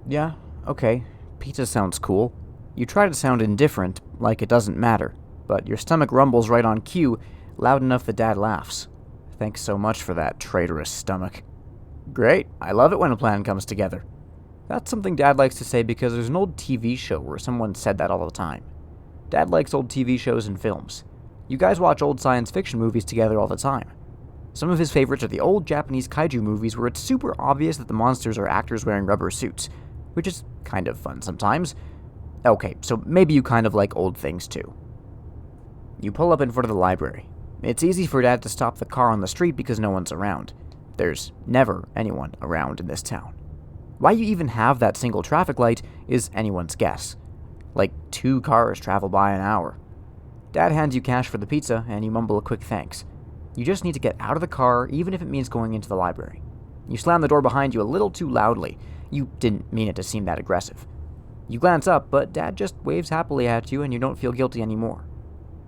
Yeah, okay. Pizza sounds cool. You try to sound indifferent, like it doesn't matter, but your stomach rumbles right on cue, loud enough that Dad laughs. Thanks so much for that, traitorous stomach. Great, I love it when a plan comes together. That's something Dad likes to say because there's an old TV show where someone said that all the time. Dad likes old TV shows and films. You guys watch old science fiction movies together all the time. Some of his favorites are the old Japanese kaiju movies where it's super obvious that the monsters are actors wearing rubber suits, which is kind of fun sometimes. Okay, so maybe you kind of like old things too. You pull up in front of the library. It's easy for Dad to stop the car on the street because no one's around. There's never anyone around in this town. Why you even have that single traffic light is anyone's guess. Like 2 cars travel by an hour. Dad hands you cash for the pizza, and you mumble a quick thanks. You just need to get out of the car, even if it means going into the library. You slam the door behind you a little too loudly. You didn't mean it to seem that aggressive. You glance up, but Dad just waves happily at you, and you don't feel guilty anymore.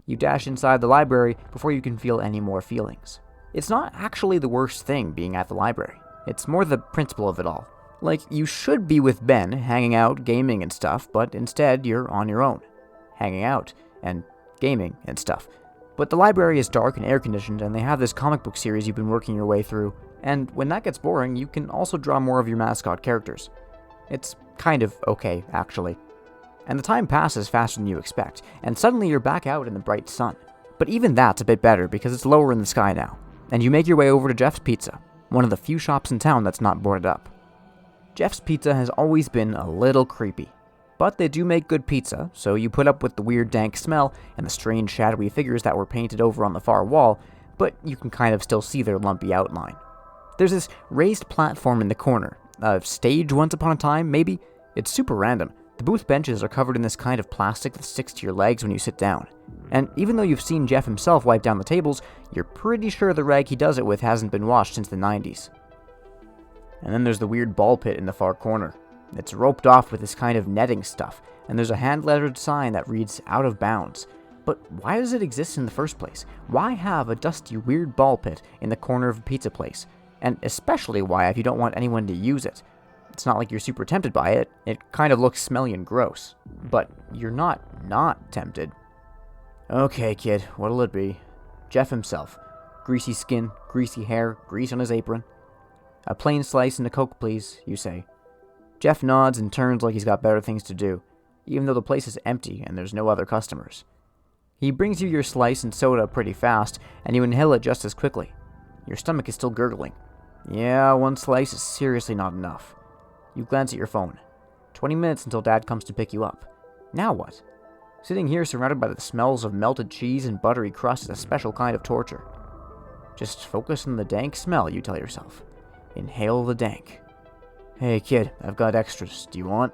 You dash inside the library before you can feel any more feelings. It's not actually the worst thing being at the library. It's more the principle of it all. Like, you should be with Ben, hanging out, gaming and stuff, but instead you're on your own. Hanging out, and gaming and stuff. But the library is dark and air-conditioned, and they have this comic book series you've been working your way through, and when that gets boring, you can also draw more of your mascot characters. It's kind of okay, actually. And the time passes faster than you expect, and suddenly you're back out in the bright sun. But even that's a bit better because it's lower in the sky now, and you make your way over to Jeff's Pizza, one of the few shops in town that's not boarded up. Jeff's Pizza has always been a little creepy, but they do make good pizza, so you put up with the weird dank smell and the strange shadowy figures that were painted over on the far wall, but you can kind of still see their lumpy outline. There's this raised platform in the corner, a stage once upon a time, maybe? It's super random. The booth benches are covered in this kind of plastic that sticks to your legs when you sit down. And even though you've seen Jeff himself wipe down the tables, you're pretty sure the rag he does it with hasn't been washed since the 90s. And then there's the weird ball pit in the far corner. It's roped off with this kind of netting stuff, and there's a hand-lettered sign that reads "out of bounds." But why does it exist in the first place? Why have a dusty, weird ball pit in the corner of a pizza place? And especially why if you don't want anyone to use it? It's not like you're super tempted by it. It kind of looks smelly and gross. But you're not tempted. Okay, kid, what'll it be? Jeff himself. Greasy skin, greasy hair, grease on his apron. A plain slice and a Coke, please, you say. Jeff nods and turns like he's got better things to do, even though the place is empty and there's no other customers. He brings you your slice and soda pretty fast, and you inhale it just as quickly. Your stomach is still gurgling. Yeah, 1 slice is seriously not enough. You glance at your phone. 20 minutes until Dad comes to pick you up. Now what? Sitting here surrounded by the smells of melted cheese and buttery crust is a special kind of torture. Just focus on the dank smell, you tell yourself. Inhale the dank. Hey kid, I've got extras. Do you want?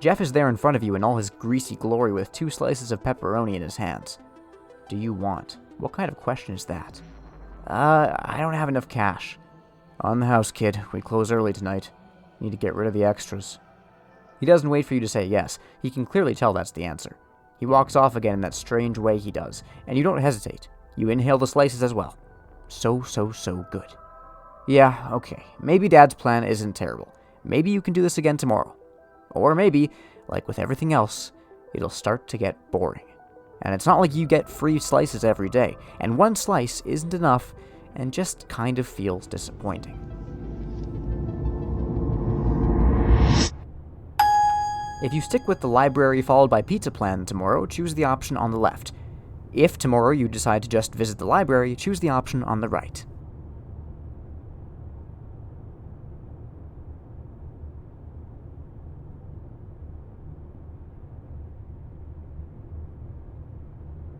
Jeff is there in front of you in all his greasy glory with 2 slices of pepperoni in his hands. Do you want? What kind of question is that? I don't have enough cash. On the house, kid. We close early tonight. Need to get rid of the extras. He doesn't wait for you to say yes. He can clearly tell that's the answer. He walks off again in that strange way he does, and you don't hesitate. You inhale the slices as well. So good. Yeah, okay. Maybe Dad's plan isn't terrible. Maybe you can do this again tomorrow. Or maybe, like with everything else, it'll start to get boring. And it's not like you get free slices every day, and 1 slice isn't enough and just kind of feels disappointing. If you stick with the library followed by pizza plan tomorrow, choose the option on the left. If tomorrow you decide to just visit the library, choose the option on the right.